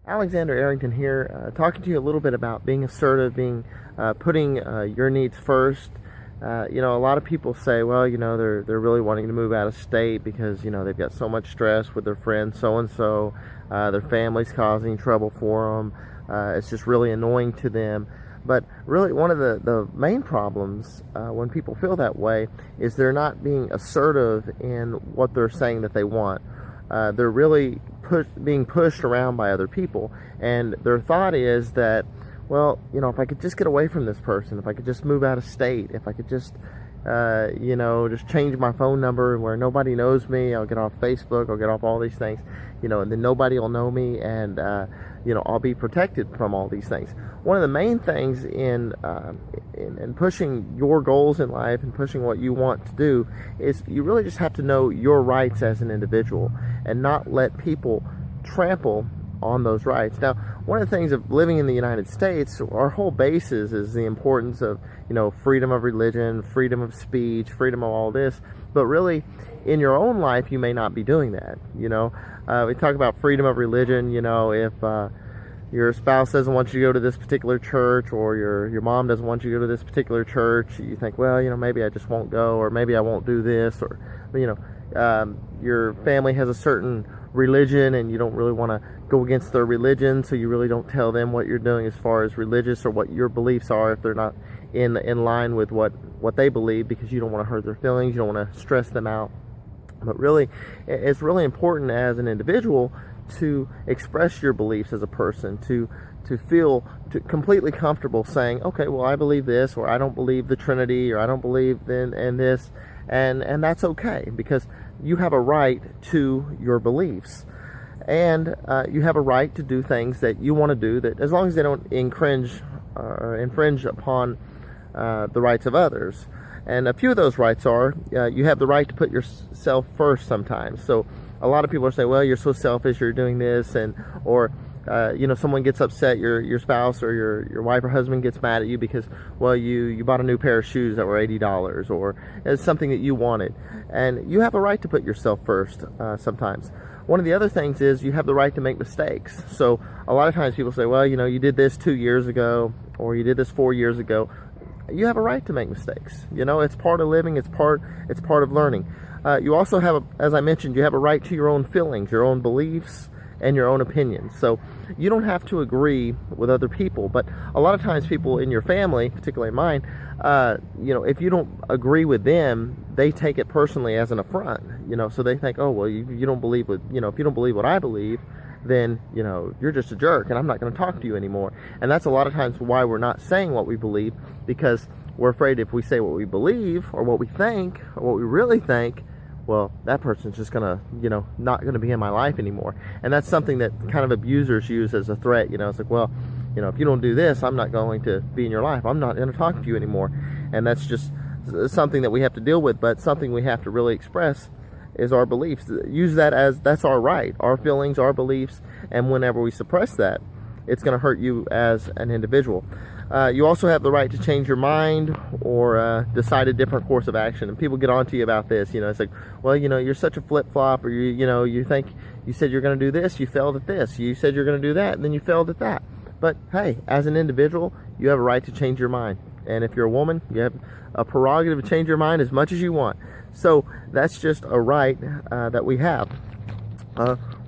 Alexander Arrington here, talking to you a little bit about being assertive, putting your needs first. A lot of people say, well, they're really wanting to move out of state because they've got so much stress with their friend so and so, their family's causing trouble for them. It's just really annoying to them. But really, one of the main problems when people feel that way is they're not being assertive in what they're saying that they want. They're really being pushed around by other people, and their thought is that, well, if I could just get away from this person, if I could just move out of state, if I could just just change my phone number where nobody knows me, I'll get off Facebook, I'll get off all these things, and then nobody will know me, and I'll be protected from all these things. One of the main things in pushing your goals in life and pushing what you want to do is you really just have to know your rights as an individual and not let people trample on those rights. Now, one of the things of living in the United States, our whole basis is the importance of, freedom of religion, freedom of speech, freedom of all this. But really, in your own life, you may not be doing that. We talk about freedom of religion. If your spouse doesn't want you to go to this particular church, or your mom doesn't want you to go to this particular church, you think, well, maybe I just won't go, or maybe I won't do this, or your family has a certain religion and you don't really want to go against their religion, so you really don't tell them what you're doing as far as religious or what your beliefs are if they're not in line with what they believe, because you don't want to hurt their feelings, you don't want to stress them out. But really, it's really important as an individual to express your beliefs as a person, to feel completely comfortable saying, okay, well, I believe this, or I don't believe the Trinity, or I don't believe in this, and that's okay, because you have a right to your beliefs, and you have a right to do things that you want to do, that as long as they don't infringe upon the rights of others. And a few of those rights are, you have the right to put yourself first sometimes. So a lot of people are saying, well, you're so selfish, you're doing this, or someone gets upset, your spouse or your wife or husband gets mad at you because, well, you bought a new pair of shoes that were $80, or it's something that you wanted. And you have a right to put yourself first sometimes. One of the other things is you have the right to make mistakes. So a lot of times people say, well, you did this 2 years ago, or you did this 4 years ago. You have a right to make mistakes. It's part of living, it's part of learning. You also have, as I mentioned, you have a right to your own feelings, your own beliefs, and your own opinions. So you don't have to agree with other people, but a lot of times people in your family, particularly mine, if you don't agree with them, they take it personally as an affront. So they think, oh, well, you don't believe what, if you don't believe what I believe, then you're just a jerk and I'm not going to talk to you anymore. And that's a lot of times why we're not saying what we believe, because we're afraid if we say what we believe or what we think or what we really think, well, that person's just gonna not gonna be in my life anymore. And that's something that kind of abusers use as a threat. It's like, well, if you don't do this, I'm not going to be in your life, I'm not going to talk to you anymore. And that's just something that we have to deal with, but something we have to really express is our beliefs. Use that as, that's our right, our feelings, our beliefs, and whenever we suppress that, it's going to hurt you as an individual. You also have the right to change your mind or decide a different course of action. And people get on to you about this. It's like, well, you're such a flip-flop, or you think you said you're going to do this, you failed at this. You said you're going to do that, and then you failed at that. But hey, as an individual, you have a right to change your mind. And if you're a woman, you have a prerogative to change your mind as much as you want. So that's just a right that we have.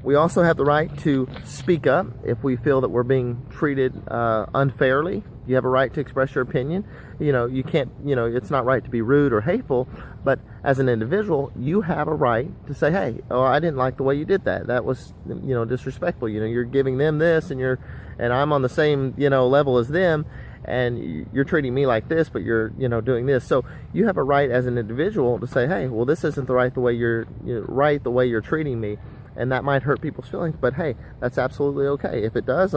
We also have the right to speak up if we feel that we're being treated unfairly. You have a right to express your opinion. You can't, it's not right to be rude or hateful, but as an individual, you have a right to say, hey, oh, I didn't like the way you did that. That was, disrespectful. You're giving them this, and I'm on the same, level as them, and you're treating me like this, but you're, doing this. So you have a right as an individual to say, hey, well, this isn't the way you're treating me. And that might hurt people's feelings, but hey, that's absolutely okay. If it does,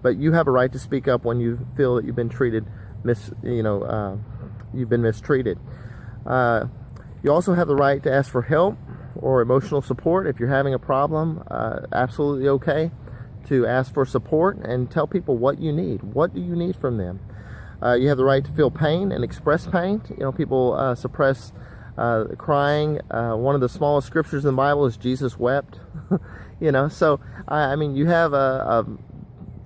but you have a right to speak up when you feel that you've been treated, you've been mistreated. You also have the right to ask for help or emotional support if you're having a problem. Absolutely okay to ask for support and tell people what you need. What do you need from them? You have the right to feel pain and express pain. People suppress crying. One of the smallest scriptures in the Bible is Jesus wept. You know, so I mean, you have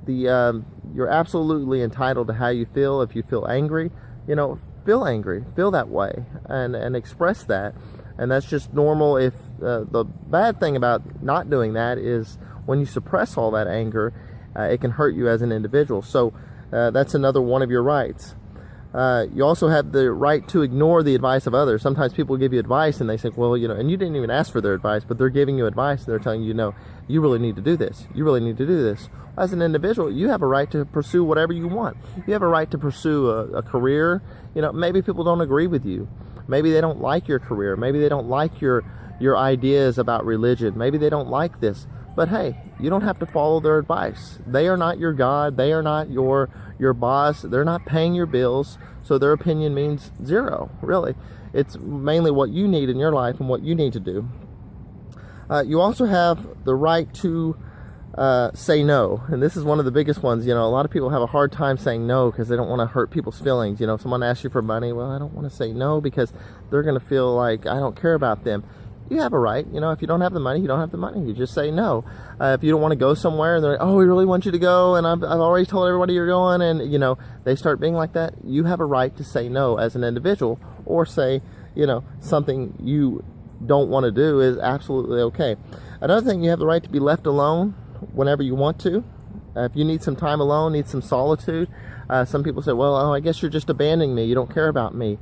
you're absolutely entitled to how you feel. If you feel angry, you know, feel angry, feel that way, and express that. And that's just normal. If the bad thing about not doing that is when you suppress all that anger, it can hurt you as an individual. So that's another one of your rights. You also have the right to ignore the advice of others. Sometimes people give you advice and they say, well, you know, and you didn't even ask for their advice, but they're giving you advice and they're telling you, no, you really need to do this. You really need to do this. As an individual, you have a right to pursue whatever you want. You have a right to pursue a career. You know, maybe people don't agree with you. Maybe they don't like your career. Maybe they don't like your ideas about religion. Maybe they don't like this. But hey, you don't have to follow their advice. They are not your God. They are not your boss. They're not paying your bills. So their opinion means zero, really. It's mainly what you need in your life and what you need to do. You also have the right to say no. And this is one of the biggest ones. You know, a lot of people have a hard time saying no because they don't want to hurt people's feelings. You know, if someone asks you for money, well, I don't want to say no because they're going to feel like I don't care about them. You have a right. You know, if you don't have the money, you don't have the money. You just say no. If you don't want to go somewhere and they're like, oh, we really want you to go, and I've already told everybody you're going, and, you know, they start being like that, you have a right to say no as an individual, or say, you know, something you don't want to do is absolutely okay. Another thing, you have the right to be left alone whenever you want to. If you need some time alone, need some solitude. Some people say, well, oh, I guess you're just abandoning me. You don't care about me.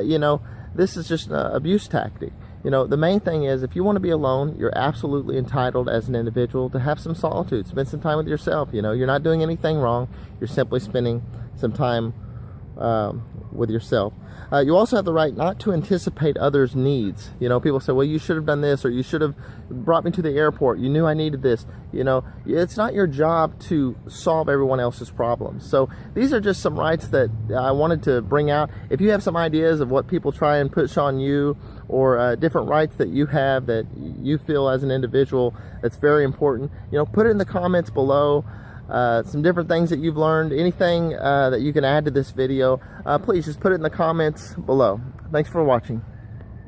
You know, this is just an abuse tactic. You know, the main thing is, if you want to be alone, you're absolutely entitled as an individual to have some solitude. Spend some time with yourself. You know, you're not doing anything wrong. You're simply spending some time with yourself. You also have the right not to anticipate others' needs. You know, people say, well, you should have done this, or you should have brought me to the airport. You knew I needed this. You know, it's not your job to solve everyone else's problems. So these are just some rights that I wanted to bring out. If you have some ideas of what people try and push on you, or different rights that you have that you feel as an individual that's very important, you know, put it in the comments below. Some different things that you've learned, anything that you can add to this video, please just put it in the comments below. Thanks for watching.